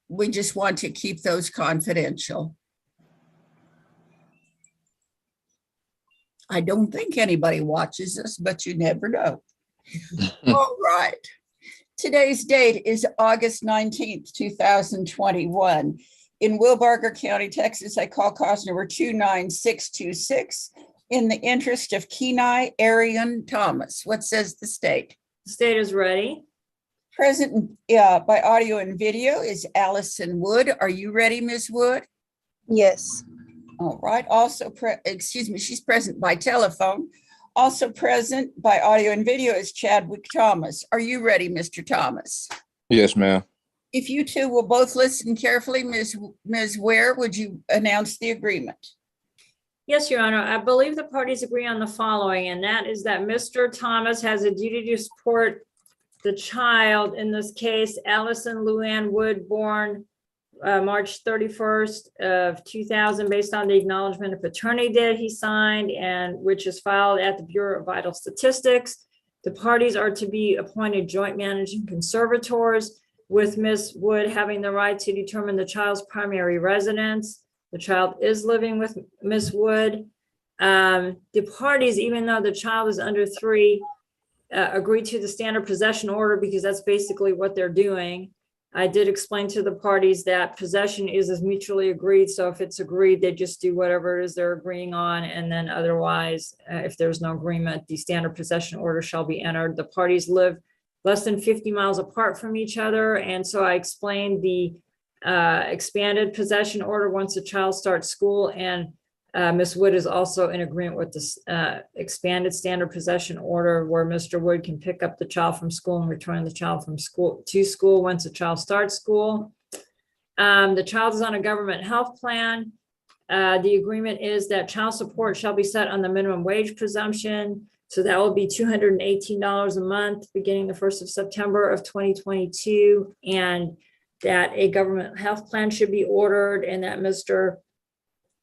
We just want to keep those confidential. I don't think anybody watches us, but you never know. All right. Today's date is August 19th, 2021. In Wilbarger County, Texas, I call cause number 29626 in the interest of Kenai Arian Thomas. What says the state? The state is ready. Present by audio and video is Allison Wood. Are you ready, Ms. Wood? Yes. All right. Also, she's present by telephone. Also present by audio and video is Chadwick Thomas. Are you ready, Mr. Thomas? Yes, ma'am. If you two will both listen carefully, Ms. Ware, would you announce the agreement? Yes, Your Honor. I believe the parties agree on the following, and that is that Mr. Thomas has a duty to support the child, in this case, Allison Luann Wood, born March 31st of 2000, based on the acknowledgement of paternity that he signed and which is filed at the Bureau of Vital Statistics. The parties are to be appointed joint managing conservators, with Ms. Wood having the right to determine the child's primary residence. The child is living with Ms. Wood. The parties, even though the child is under 3, agree to the standard possession order because that's basically what they're doing. I did explain to the parties that possession is as mutually agreed. So if it's agreed, they just do whatever it is they're agreeing on. And then otherwise, if there's no agreement, the standard possession order shall be entered. The parties live less than 50 miles apart from each other. And so I explained the expanded possession order once the child starts school, and Ms. Wood is also in agreement with this expanded standard possession order, where Mr. Wood can pick up the child from school and return the child from school to school once the child starts school. The child is on a government health plan. The agreement is that child support shall be set on the minimum wage presumption. So that will be $218 a month beginning the 1st of September of 2022, and that a government health plan should be ordered, and that Mr.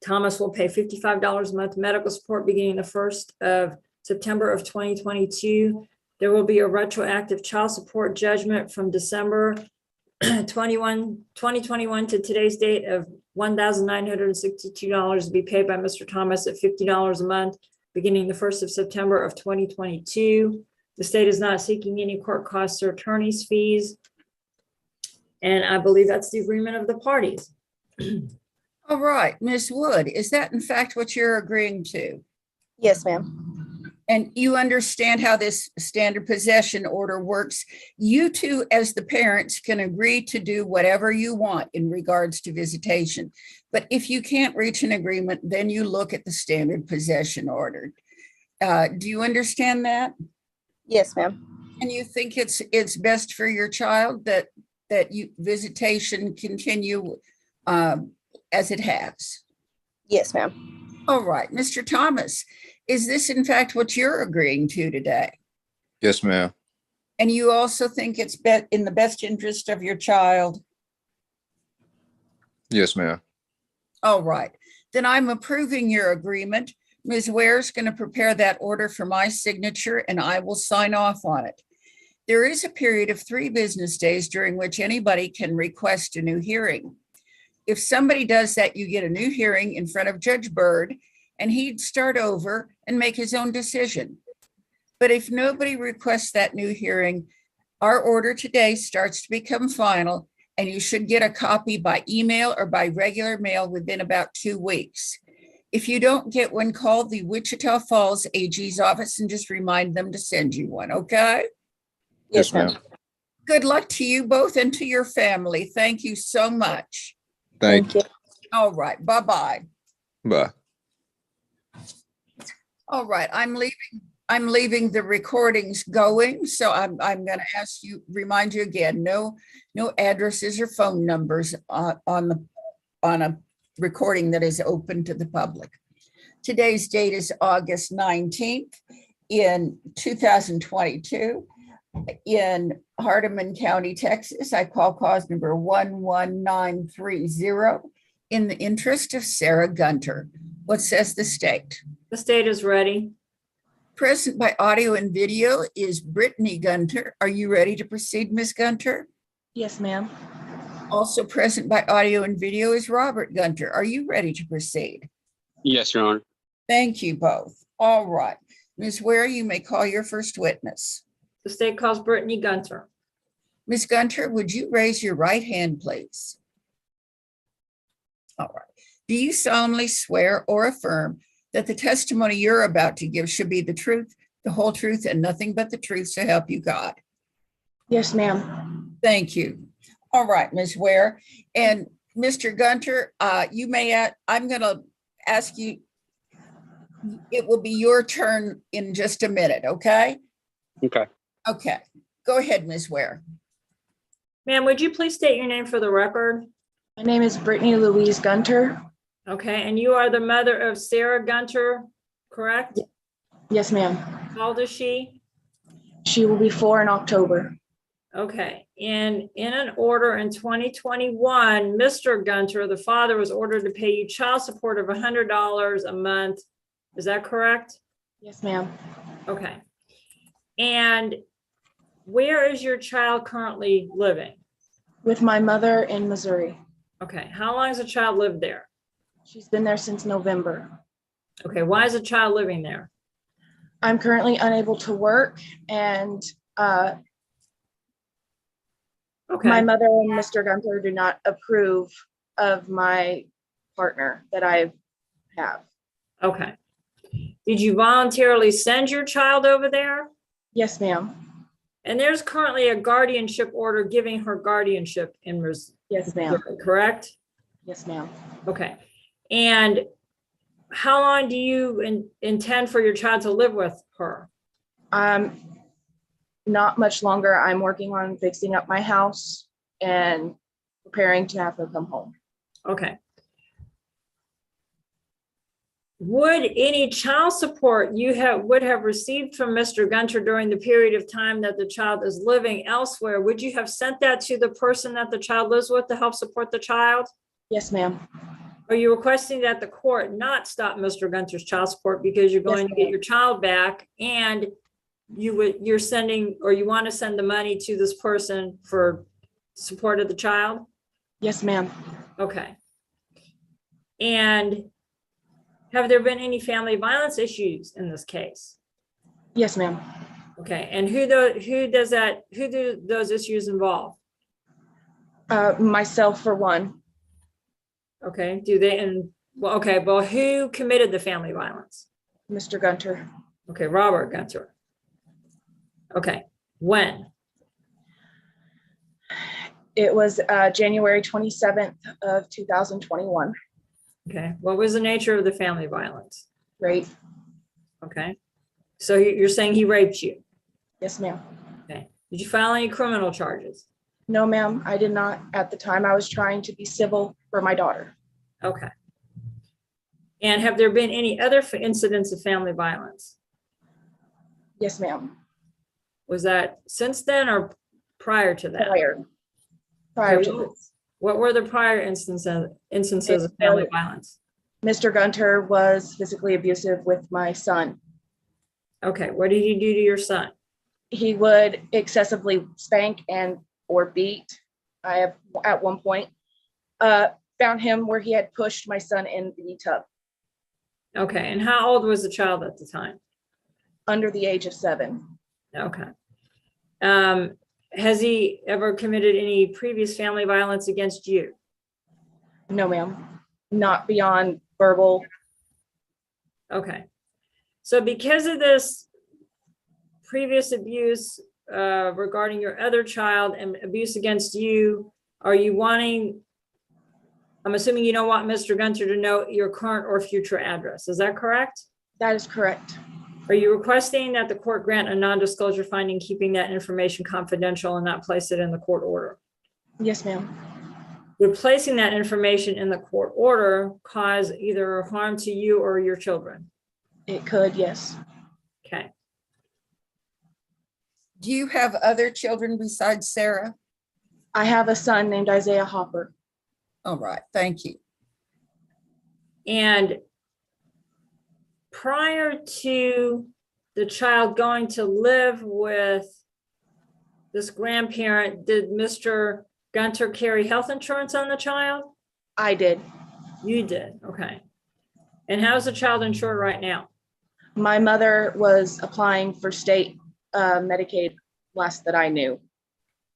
Thomas will pay $55 a month medical support beginning the 1st of September of 2022. There will be a retroactive child support judgment from December 2021 to today's date of $1,962 to be paid by Mr. Thomas at $50 a month beginning the 1st of September of 2022. The state is not seeking any court costs or attorney's fees. And I believe that's the agreement of the parties. All right, Ms. Wood, is that in fact what you're agreeing to? Yes, ma'am. And you understand how this standard possession order works? You two, as the parents, can agree to do whatever you want in regards to visitation. But if you can't reach an agreement, then you look at the standard possession order. Do you understand that? Yes, ma'am. And you think it's best for your child that you visitation continue as it has? Yes, ma'am. All right, Mr. Thomas, is this in fact what you're agreeing to today? Yes, ma'am. And you also think it's in the best interest of your child? Yes, ma'am. All right, then I'm approving your agreement. Ms. Ware's going to prepare that order for my signature, and I will sign off on it. There is a period of 3 business days during which anybody can request a new hearing. If somebody does that, you get a new hearing in front of Judge Byrd, and he'd start over and make his own decision. But if nobody requests that new hearing, our order today starts to become final, and you should get a copy by email or by regular mail within about 2 weeks. If you don't get one, call the Wichita Falls AG's office and just remind them to send you one, okay? Yes, ma'am. Good luck to you both and to your family. Thank you so much. Thank you. All right, bye-bye. Bye. All right, I'm leaving the recordings going, so I'm going to remind you again, no addresses or phone numbers on a recording that is open to the public. Today's date is August 19th in 2022 in Hardeman County, Texas. I call cause number 11930 in the interest of Sarah Gunter. What says the state? The state is ready. Present by audio and video is Brittany Gunter. Are you ready to proceed, Ms. Gunter? Yes, ma'am. Also present by audio and video is Robert Gunter. Are you ready to proceed? Yes, Your Honor. Thank you both. All right. Ms. Ware, you may call your first witness. The state calls Brittany Gunter. Ms. Gunter, would you raise your right hand, please? All right. Do you solemnly swear or affirm that the testimony you're about to give should be the truth, the whole truth, and nothing but the truth, so help you God? Yes, ma'am. Thank you. All right, Ms. Ware. And Mr. Gunter, you may, I'm going to ask you, it will be your turn in just a minute, okay? Okay. Okay. Go ahead, Ms. Ware. Ma'am, would you please state your name for the record? My name is Brittany Louise Gunter. Okay, and you are the mother of Sarah Gunter, correct? Yes, ma'am. How old is she? She will be 4 in October. Okay, and in an order in 2021, Mr. Gunter, the father, was ordered to pay you child support of $100 a month. Is that correct? Yes, ma'am. Okay. And where is your child currently living? With my mother in Missouri. Okay, how long has the child lived there? She's been there since November. Okay, why is the child living there? I'm currently unable to work, and Okay, my mother and Mr. Gunter do not approve of my partner that I have. okay. Did you voluntarily send your child over there? Yes, ma'am. And there's currently a guardianship order giving her guardianship in Missouri, Yes, ma'am. correct? Yes, ma'am. Okay. And how long do you intend for your child to live with her? Not much longer. I'm working on fixing up my house and preparing to have her come home. Okay. Would any child support you would have received from Mr. Gunter during the period of time that the child is living elsewhere, would you have sent that to the person that the child lives with to help support the child? Yes, ma'am. Are you requesting that the court not stop Mr. Gunter's child support because you're going to get your child back, and you're sending, or you want to send the money to this person for support of the child? Yes, ma'am. Okay. And have there been any family violence issues in this case? Yes, ma'am. Okay, and who do those issues involve? Myself for one. Okay, well, who committed the family violence? Mr. Gunter. Okay, Robert Gunter. Okay, when? It was January 27th of 2021. Okay, what was the nature of the family violence? Rape. Okay, so you're saying he raped you? Yes, ma'am. Okay, did you file any criminal charges? No, ma'am, I did not. At the time, I was trying to be civil for my daughter. Okay. And have there been any other incidents of family violence? Yes, ma'am. Was that since then or prior to that? Prior Okay, to this. what were the prior instances of family violence? Mr. Gunter was physically abusive with my son. Okay, what did he do to your son? He would excessively spank and or beat. I have at one point found him where he had pushed my son in the tub. Okay, and how old was the child at the time? Under the age of 7. Okay. Has he ever committed any previous family violence against you? No, ma'am. Not beyond verbal. Okay. So because of this previous abuse regarding your other child and abuse against you, are you wanting, I'm assuming you don't want Mr. Gunter to know your current or future address. Is that correct? That is correct. Are you requesting that the court grant a non-disclosure finding, keeping that information confidential and not place it in the court order? Yes, ma'am. Would placing that information in the court order cause either harm to you or your children? It could, yes. Okay. Do you have other children besides Sarah? I have a son named Isaiah Hopper. All right, thank you. And prior to the child going to live with this grandparent, did Mr. Gunter carry health insurance on the child? I did. You did, okay. And how's the child insured right now? My mother was applying for state Medicaid last that I knew.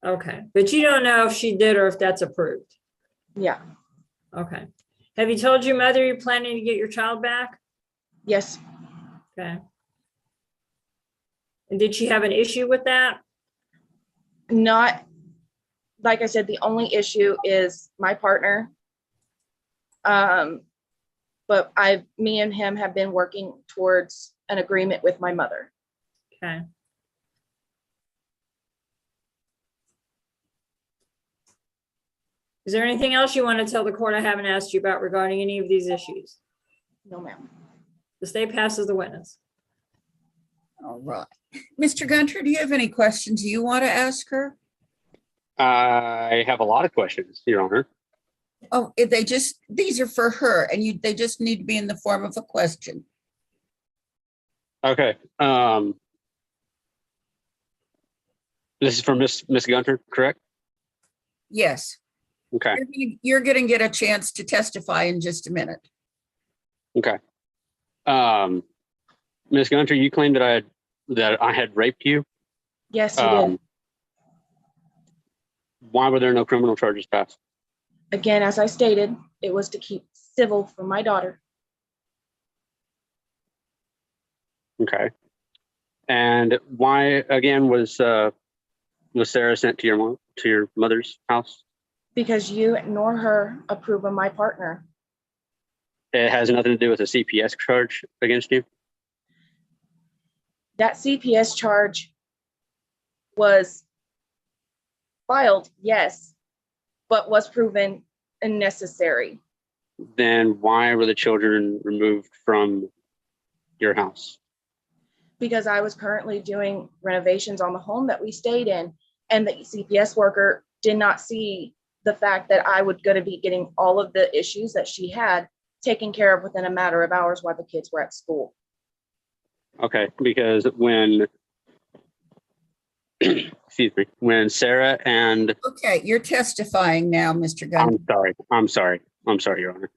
Okay, but you don't know if she did or if that's approved. Yeah. Okay. Have you told your mother you're planning to get your child back? Yes. Okay. And did she have an issue with that? Not, like I said, the only issue is my partner. But me and him have been working towards an agreement with my mother. Okay. Is there anything else you want to tell the court I haven't asked you about regarding any of these issues? No, ma'am. The state passes the witness. All right. Mr. Gunter, do you have any questions you want to ask her? I have a lot of questions, Your Honor. Oh, these are for her and they just need to be in the form of a question. Okay. This is from Miss Gunter, correct? Yes. Okay. You're going to get a chance to testify in just a minute. Okay. Miss Gunter, you claimed that I had raped you. Yes, you did. Why were there no criminal charges passed? Again, as I stated, it was to keep civil for my daughter. Okay. And why again was Sarah sent to your mother's house? Because you nor her approve of my partner. It has nothing to do with a CPS charge against you? That CPS charge was filed, yes, but was proven unnecessary. Then why were the children removed from your house? Because I was currently doing renovations on the home that we stayed in, and the CPS worker did not see the fact that I would going to be getting all of the issues that she had taken care of within a matter of hours while the kids were at school. Okay, because when excuse me, when Sarah and Okay, you're testifying now, Mr. Gunter. I'm sorry, Your Honor.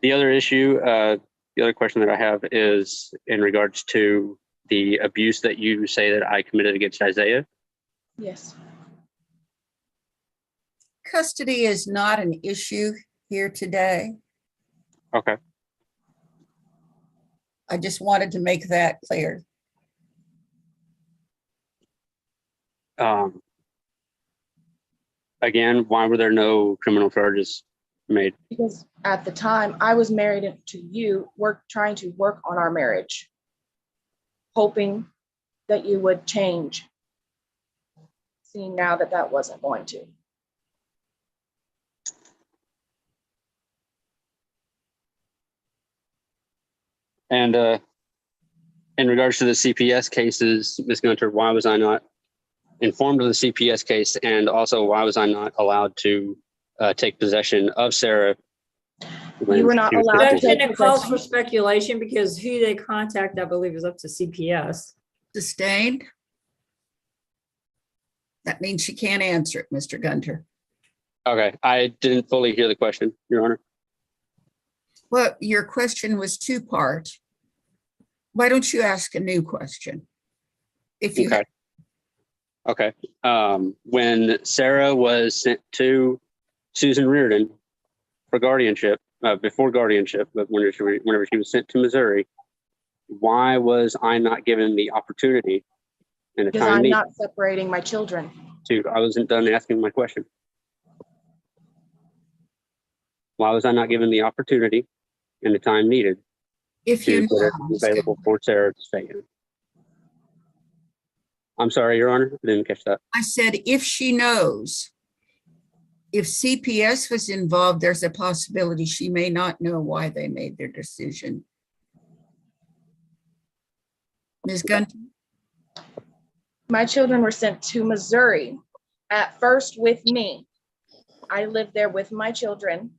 The other question that I have is in regards to the abuse that you say that I committed against Isaiah. Yes. Custody is not an issue here today. Okay. I just wanted to make that clear. Again, why were there no criminal charges made? Because at the time I was married to you, trying to work on our marriage, hoping that you would change. Seeing now that that wasn't going to. And in regards to the CPS cases, Ms. Gunter, why was I not informed of the CPS case? And also, why was I not allowed to take possession of Sarah? You were not allowed to take It calls for possession. speculation because who they contact, I believe, is up to CPS. Sustained? That means she can't answer it, Mr. Gunter. Okay, I didn't fully hear the question, Your Honor. Well, your question was two-part. Why don't you ask a new question? If you Okay. When Sarah was sent to Susan Reardon for guardianship, before guardianship, but whenever she was sent to Missouri, why was I not given the opportunity and the Because time I'm needed not separating my children. I wasn't done asking my question. Why was I not given the opportunity and the time needed if to you get it know, available for Sarah to stay in? I'm sorry, Your Honor, I didn't catch that. I said, if she knows, if CPS was involved, there's a possibility she may not know why they made their decision. Ms. Gunter? My children were sent to Missouri, at first with me. I lived there with my children.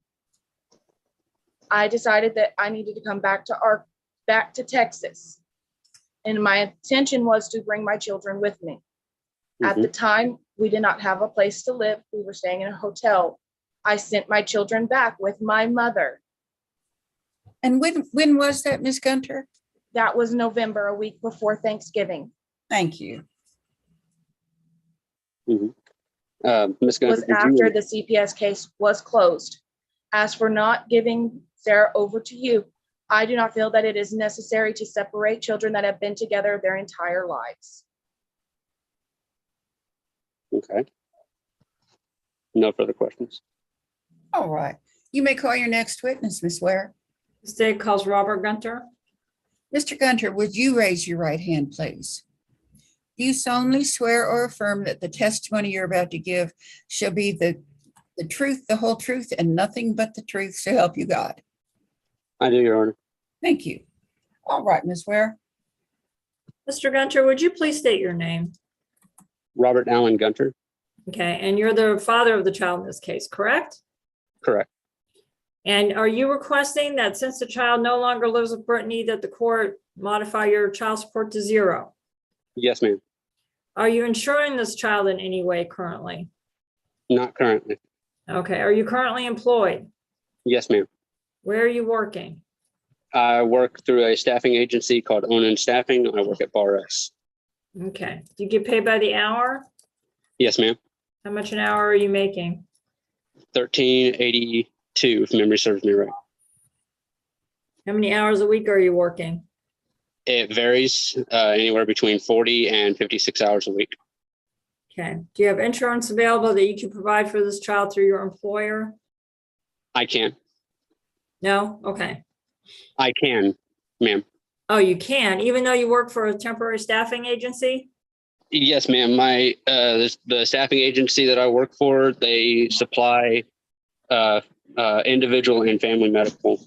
I decided that I needed to come back to our back to Texas. And my intention was to bring my children with me. At the time, we did not have a place to live. We were staying in a hotel. I sent my children back with my mother. And when was that, Ms. Gunter? That was November, a week before Thanksgiving. Thank you. Ms. Was Gunter, did after you, the CPS case was closed. As for not giving Sarah over to you, I do not feel that it is necessary to separate children that have been together their entire lives. okay. No further questions. All right. You may call your next witness, Ms. Ware. The state calls Robert Gunter. Mr. Gunter, would you raise your right hand, please? Do you solemnly swear or affirm that the testimony you're about to give shall be the truth, the whole truth, and nothing but the truth, so help you God? I do, Your Honor. Thank you. All right, Ms. Ware. Mr. Gunter, would you please state your name? Robert Allen Gunter. Okay, and you're the father of the child in this case, correct? Correct. And are you requesting that since the child no longer lives with Brittany, that the court modify your child support to 0? Yes, ma'am. Are you insuring this child in any way currently? Not currently. Okay, are you currently employed? Yes, ma'am. Where are you working? I work through a staffing agency called Onan Staffing. I work at Bar S. Okay, do you get paid by the hour? Yes, ma'am. How much an hour are you making? $13.82, if memory serves me right. How many hours a week are you working? It varies anywhere between 40 and 56 hours a week. Okay, do you have insurance available that you can provide for this child through your employer? I can. No? Okay. I can, ma'am. Oh, you can, even though you work for a temporary staffing agency? Yes, ma'am. My the staffing agency that I work for, they supply individual and family medical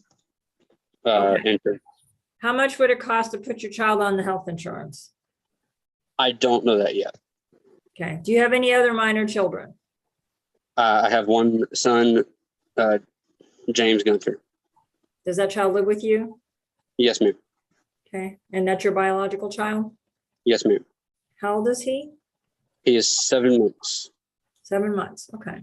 insurance. How much would it cost to put your child on the health insurance? I don't know that yet. Okay, do you have any other minor children? I have one son, James Gunter. Does that child live with you? Yes, ma'am. Okay, and that's your biological child? Yes, ma'am. How old is he? He is 7 months. 7 months, okay.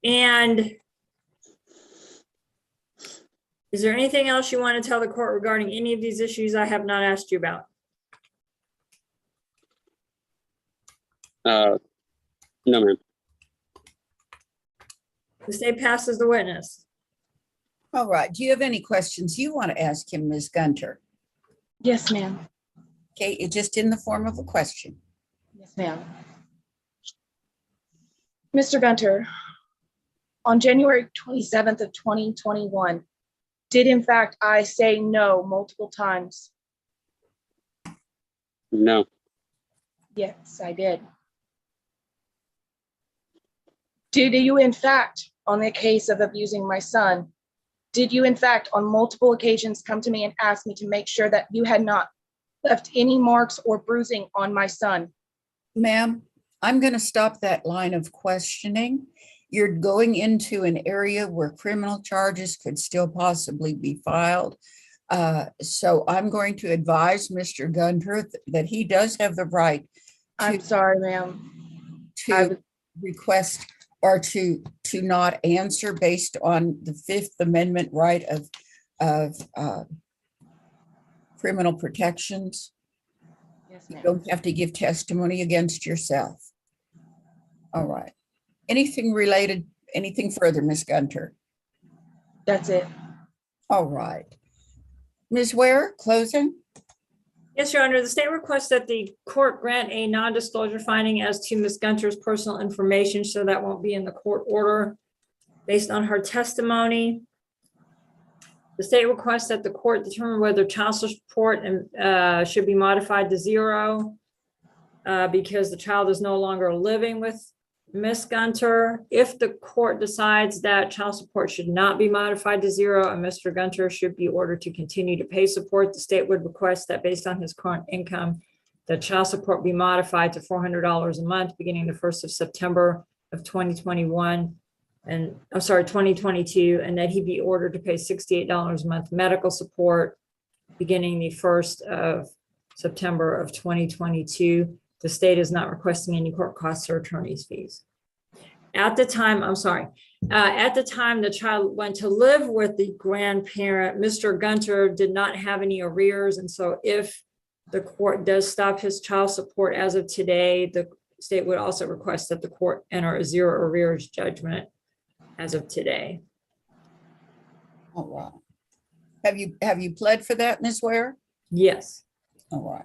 And is there anything else you want to tell the court regarding any of these issues I have not asked you about? No, ma'am. The state passes the witness. All right. Do you have any questions you want to ask him, Ms. Gunter? Yes, ma'am. Okay, it's just in the form of a question. Yes, ma'am. Mr. Gunter, on January 27th of 2021, did in fact I say no multiple times? No. Yes, I did. Did you in fact, on the case of abusing my son, did you in fact on multiple occasions come to me and ask me to make sure that you had not left any marks or bruising on my son? Ma'am, I'm going to stop that line of questioning. You're going into an area where criminal charges could still possibly be filed. So I'm going to advise Mr. Gunter that he does have the right I'm sorry, ma'am. to request or to not answer based on the Fifth Amendment right of criminal protections. Yes, You ma'am. don't have to give testimony against yourself. All right. Anything related, anything further, Ms. Gunter? That's it. All right. Ms. Ware, closing? Yes, Your Honor, the state requests that the court grant a non-disclosure finding as to Ms. Gunter's personal information, so that won't be in the court order based on her testimony. The state requests that the court determine whether child support should be modified to 0 because the child is no longer living with Ms. Gunter. If the court decides that child support should not be modified to 0 and Mr. Gunter should be ordered to continue to pay support, the state would request that based on his current income, the child support be modified to $400 a month beginning the 1st of September of 2021. and I'm sorry, 2022, and that he be ordered to pay $68 a month medical support beginning the 1st of September of 2022. The state is not requesting any court costs or attorney's fees. At the time, at the time the child went to live with the grandparent, Mr. Gunter did not have any arrears. And so if the court does stop his child support as of today, the state would also request that the court enter a 0 arrears judgment as of today. All right. Have you pled for that, Ms. Ware? Yes. All right.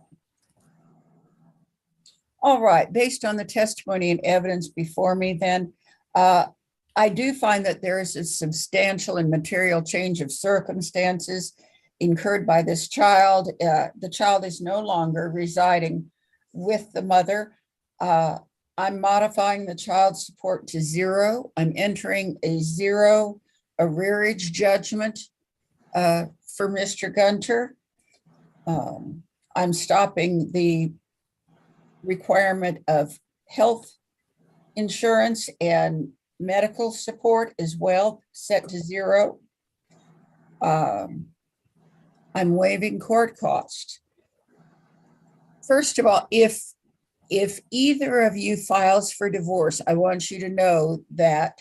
All right, based on the testimony and evidence before me, then I do find that there is a substantial and material change of circumstances incurred by this child. The child is no longer residing with the mother. I'm modifying the child support to 0. I'm entering a 0 arrearage judgment for Mr. Gunter. I'm stopping the requirement of health insurance and medical support as well, set to 0. I'm waiving court costs. First of all, if either of you files for divorce, I want you to know that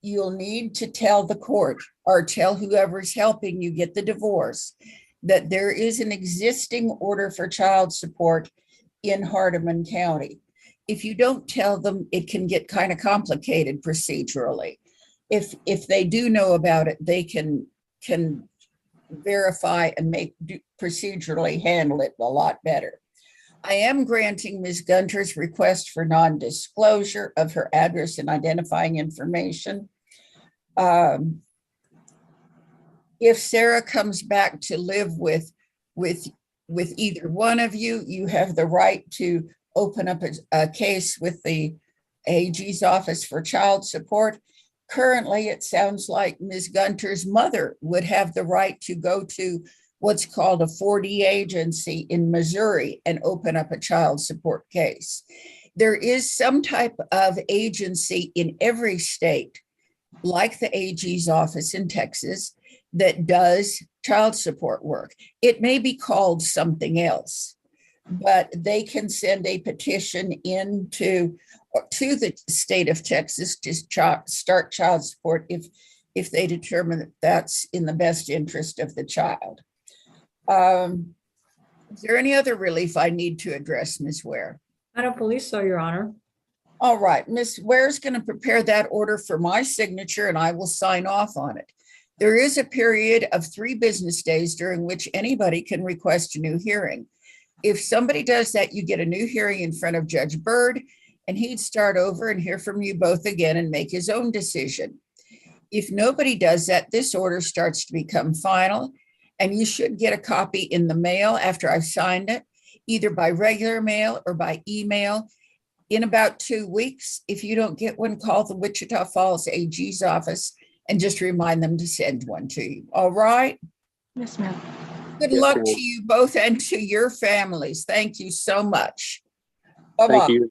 you'll need to tell the court or tell whoever's helping you get the divorce that there is an existing order for child support in Hardeman County. If you don't tell them, it can get kind of complicated procedurally. If they do know about it, they can verify and procedurally handle it a lot better. I am granting Ms. Gunter's request for non-disclosure of her address and identifying information. If Sarah comes back to live with either one of you, you have the right to open up a case with the AG's Office for Child Support. Currently, it sounds like Ms. Gunter's mother would have the right to go to what's called a 4D agency in Missouri and open up a child support case. There is some type of agency in every state, like the AG's office in Texas, that does child support work. It may be called something else, but they can send a petition to the state of Texas to start child support if they determine that that's in the best interest of the child. Is there any other relief I need to address, Ms. Ware? I don't believe so, Your Honor. All right, Ms. Ware's going to prepare that order for my signature and I will sign off on it. There is a period of 3 business days during which anybody can request a new hearing. If somebody does that, you get a new hearing in front of Judge Byrd, and he'd start over and hear from you both again and make his own decision. If nobody does that, this order starts to become final, and you should get a copy in the mail after I've signed it, either by regular mail or by email in about 2 weeks. If you don't get one, call the Wichita Falls AG's office and just remind them to send one to you. All right? Yes, ma'am. Good Yes, luck ma'am. to you both and to your families. Thank you so much. Bye-bye. Thank you.